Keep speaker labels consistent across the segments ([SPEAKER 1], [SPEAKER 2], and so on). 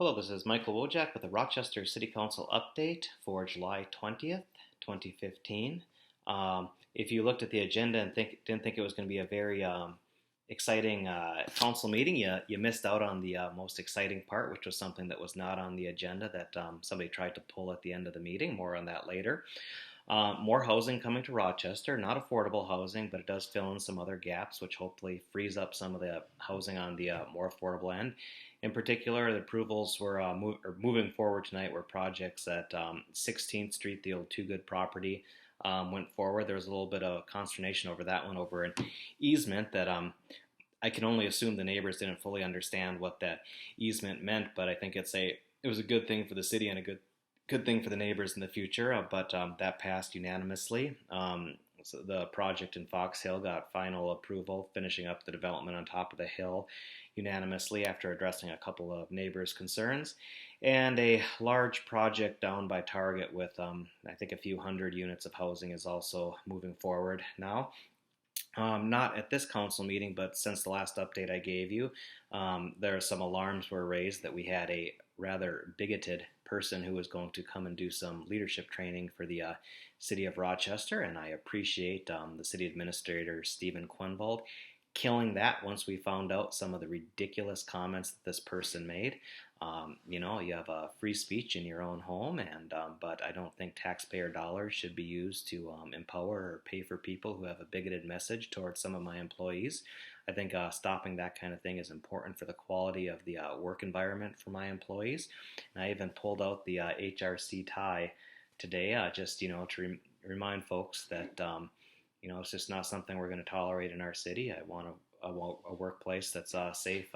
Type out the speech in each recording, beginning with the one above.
[SPEAKER 1] Hello, this is Michael Wojcik with the Rochester City Council update for July 20th, 2015. If you looked at the agenda and didn't think it was going to be a very exciting council meeting, you missed out on the most exciting part, which was something that was not on the agenda that somebody tried to pull at the end of the meeting. More on that later. More housing coming to Rochester, not affordable housing, but it does fill in some other gaps, which hopefully frees up some of the housing on the more affordable end. In particular, the approvals were moving forward tonight were projects at 16th Street, the old Too Good property, went forward. There was a little bit of consternation over that one, over an easement that I can only assume the neighbors didn't fully understand what that easement meant, but I think it was a good thing for the city and a good thing for the neighbors in the future, but that passed unanimously. So the project in Fox Hill got final approval, finishing up the development on top of the hill unanimously after addressing a couple of neighbors' concerns. And a large project down by Target with, I think, a few hundred units of housing is also moving forward now. Not at this council meeting, but since the last update I gave you, there are some alarms were raised that we had a rather bigoted person who was going to come and do some leadership training for the city of Rochester, and I appreciate the city administrator, Stephen Quenvald, killing that once we found out some of the ridiculous comments that this person made. You have free speech in your own home, but I don't think taxpayer dollars should be used to empower or pay for people who have a bigoted message towards some of my employees. I think stopping that kind of thing is important for the quality of the work environment for my employees. And I even pulled out the HRC tie today, to remind folks that it's just not something we're going to tolerate in our city. I want a workplace that's safe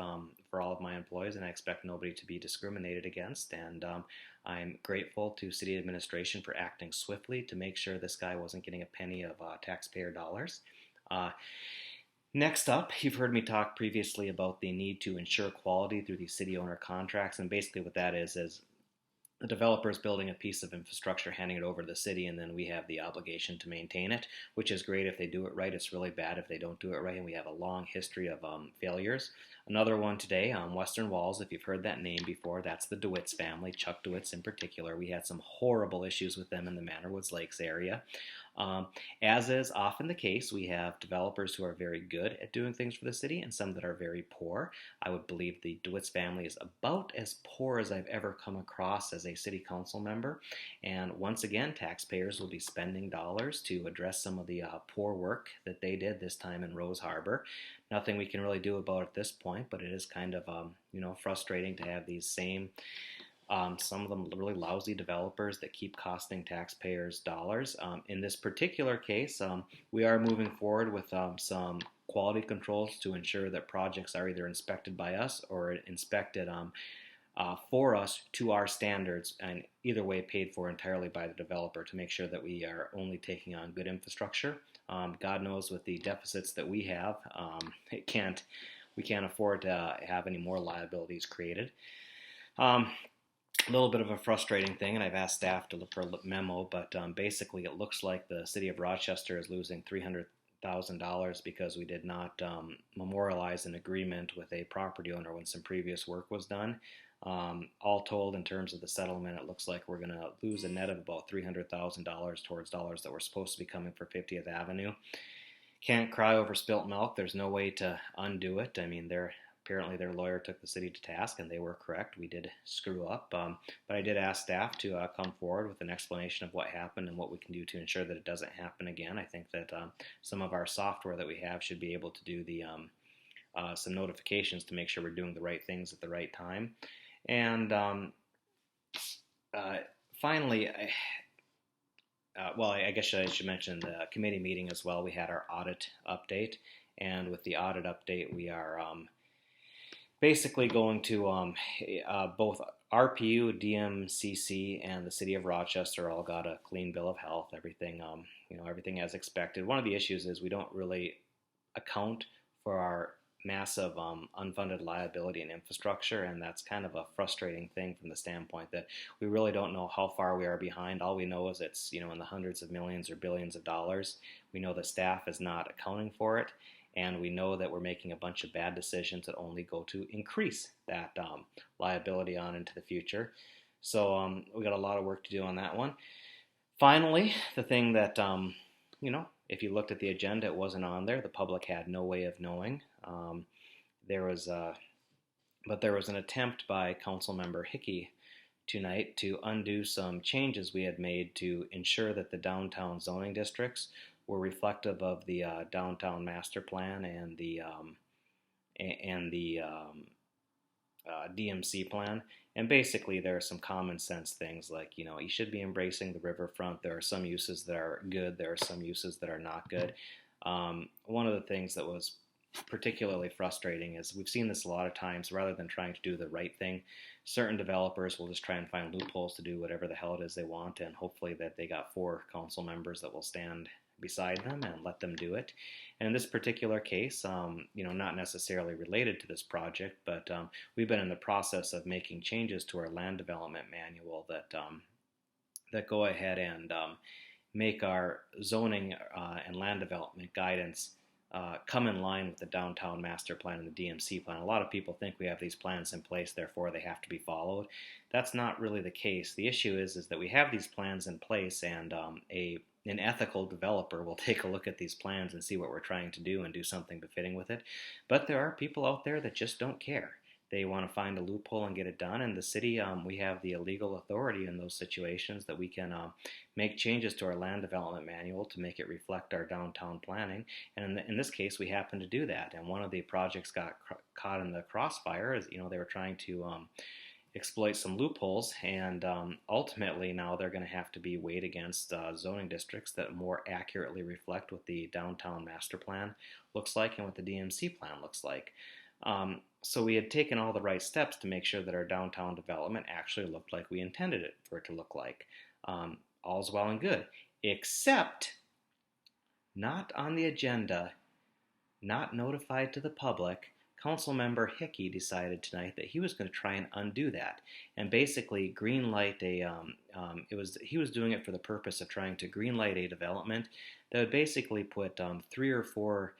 [SPEAKER 1] for all of my employees, and I expect nobody to be discriminated against. And I'm grateful to city administration for acting swiftly to make sure this guy wasn't getting a penny of taxpayer dollars. Next up, you've heard me talk previously about the need to ensure quality through these city owner contracts, and basically what that is the developer is building a piece of infrastructure, handing it over to the city, and then we have the obligation to maintain it, which is great if they do it right. It's really bad if they don't do it right, and we have a long history of failures. Another one today, Western Walls, if you've heard that name before, that's the DeWitt's family, Chuck DeWitt's in particular. We had some horrible issues with them in the Manor Woods Lakes area. As is often the case, we have developers who are very good at doing things for the city and some that are very poor. I would believe the DeWitt's family is about as poor as I've ever come across as a city council member. And once again, taxpayers will be spending dollars to address some of the poor work that they did this time in Rose Harbor. Nothing we can really do about it at this point, but it is kind of frustrating to have these same some of them really lousy developers that keep costing taxpayers dollars. In this particular case, we are moving forward with some quality controls to ensure that projects are either inspected by us or inspected for us to our standards, and either way paid for entirely by the developer, to make sure that we are only taking on good infrastructure. God knows with the deficits that we have, we can't afford to have any more liabilities created. A little bit of a frustrating thing, and I've asked staff to look for a memo, but basically it looks like the city of Rochester is losing $300,000 because we did not memorialize an agreement with a property owner when some previous work was done. All told, in terms of the settlement, it looks like we're going to lose a net of about $300,000 towards dollars that were supposed to be coming for 50th Avenue. Can't cry over spilt milk. There's no way to undo it. I mean, apparently their lawyer took the city to task, and they were correct. We did screw up, but I did ask staff to come forward with an explanation of what happened and what we can do to ensure that it doesn't happen again. I think that some of our software that we have should be able to do some notifications to make sure we're doing the right things at the right time. And finally, I guess I should mention the committee meeting as well. We had our audit update, and with the audit update, we are basically going to both RPU, DMCC, and the city of Rochester all got a clean bill of health. Everything as expected. One of the issues is we don't really account for our massive unfunded liability and infrastructure, and that's kind of a frustrating thing from the standpoint that we really don't know how far we are behind. All we know is it's in the hundreds of millions or billions of dollars. We know the staff is not accounting for it, and we know that we're making a bunch of bad decisions that only go to increase that liability on into the future. So we got a lot of work to do on that one. Finally, the thing that, if you looked at the agenda, it wasn't on there. The public had no way of knowing. There was, but there was an attempt by Councilmember Hickey tonight to undo some changes we had made to ensure that the downtown zoning districts were reflective of the downtown master plan and the DMC plan. And basically, there are some common sense things like, you should be embracing the riverfront. There are some uses that are good. There are some uses that are not good. One of the things that was particularly frustrating is we've seen this a lot of times. Rather than trying to do the right thing, certain developers will just try and find loopholes to do whatever the hell it is they want, and hopefully that they got 4 council members that will stand beside them and let them do it. And in this particular case, not necessarily related to this project, but we've been in the process of making changes to our land development manual that go ahead and make our zoning and land development guidance come in line with the downtown master plan and the DMC plan. A lot of people think we have these plans in place, therefore they have to be followed. That's not really the case. The issue is that we have these plans in place, and an ethical developer will take a look at these plans and see what we're trying to do and do something befitting with it. But there are people out there that just don't care. They want to find a loophole and get it done. And the city, we have the legal authority in those situations that we can make changes to our land development manual to make it reflect our downtown planning. And in this case, we happen to do that. And one of the projects got caught in the crossfire as they were trying to exploit some loopholes, and ultimately now they're going to have to be weighed against zoning districts that more accurately reflect what the downtown master plan looks like and what the DMC plan looks like. So we had taken all the right steps to make sure that our downtown development actually looked like we intended it for it to look like. All's well and good, except not on the agenda, not notified to the public. Councilmember Hickey decided tonight that he was going to try and undo that, and basically greenlight he was doing it for the purpose of trying to greenlight a development that would basically put 3 or 4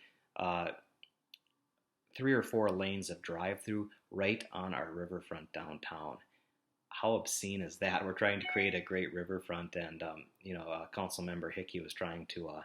[SPEAKER 1] lanes of drive-through right on our riverfront downtown. How obscene is that? We're trying to create a great riverfront, and Councilmember Hickey was trying to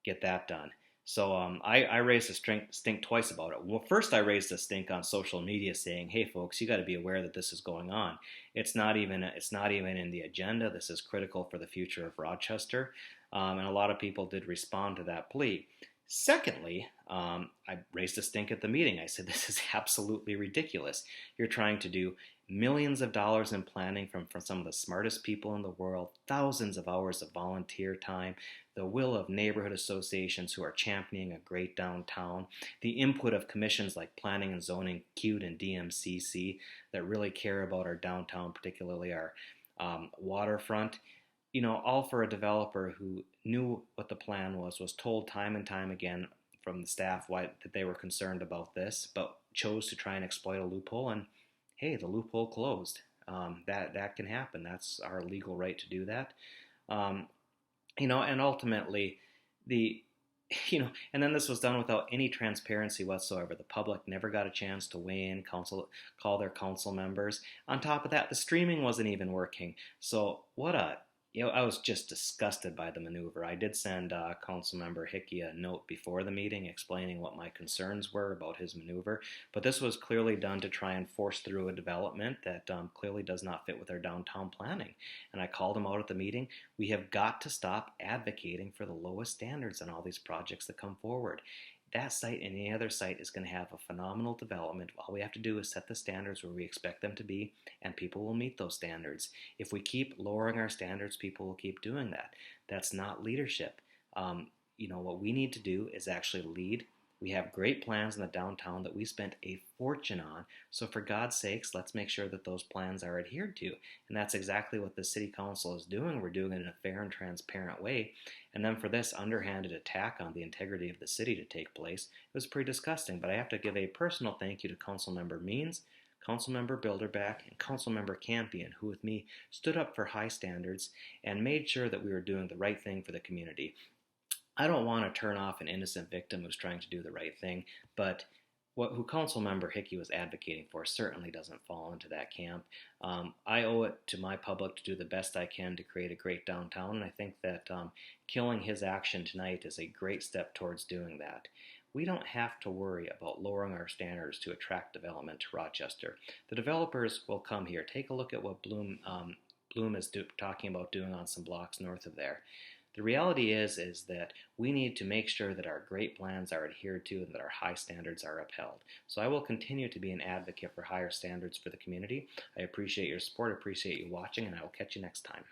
[SPEAKER 1] get that done. So I raised a stink twice about it. Well, first I raised a stink on social media saying, "Hey folks, you got to be aware that this is going on. It's not even in the agenda. This is critical for the future of Rochester," and a lot of people did respond to that plea. Secondly, I raised a stink at the meeting. I said, "This is absolutely ridiculous. You're trying to do millions of dollars in planning from some of the smartest people in the world, thousands of hours of volunteer time, the will of neighborhood associations who are championing a great downtown, the input of commissions like Planning and Zoning, CUTE and DMCC that really care about our downtown, particularly our waterfront, all for a developer who knew what the plan was told time and time again from the staff that they were concerned about this, but chose to try and exploit a loophole, and hey, the loophole closed. That can happen. That's our legal right to do that. And ultimately, and then this was done without any transparency whatsoever. The public never got a chance to weigh in, call their council members. On top of that, the streaming wasn't even working. So I was just disgusted by the maneuver. I did send Councilmember Hickey a note before the meeting explaining what my concerns were about his maneuver, but this was clearly done to try and force through a development that clearly does not fit with our downtown planning. And I called him out at the meeting. We have got to stop advocating for the lowest standards on all these projects that come forward. That site and any other site is going to have a phenomenal development. All we have to do is set the standards where we expect them to be, and people will meet those standards. If we keep lowering our standards, people will keep doing that. That's not leadership. What we need to do is actually lead. We have great plans in the downtown that we spent a fortune on, so for God's sakes, let's make sure that those plans are adhered to. And that's exactly what the City Council is doing. We're doing it in a fair and transparent way. And then for this underhanded attack on the integrity of the city to take place, it was pretty disgusting. But I have to give a personal thank you to Councilmember Means, Councilmember Bilderback, and Councilmember Campion, who with me stood up for high standards and made sure that we were doing the right thing for the community. I don't want to turn off an innocent victim who's trying to do the right thing, but who Council Member Hickey was advocating for certainly doesn't fall into that camp. I owe it to my public to do the best I can to create a great downtown, and I think that killing his action tonight is a great step towards doing that. We don't have to worry about lowering our standards to attract development to Rochester. The developers will come here. Take a look at what Bloom is talking about doing on some blocks north of there. The reality is that we need to make sure that our great plans are adhered to and that our high standards are upheld. So I will continue to be an advocate for higher standards for the community. I appreciate your support, appreciate you watching, and I will catch you next time.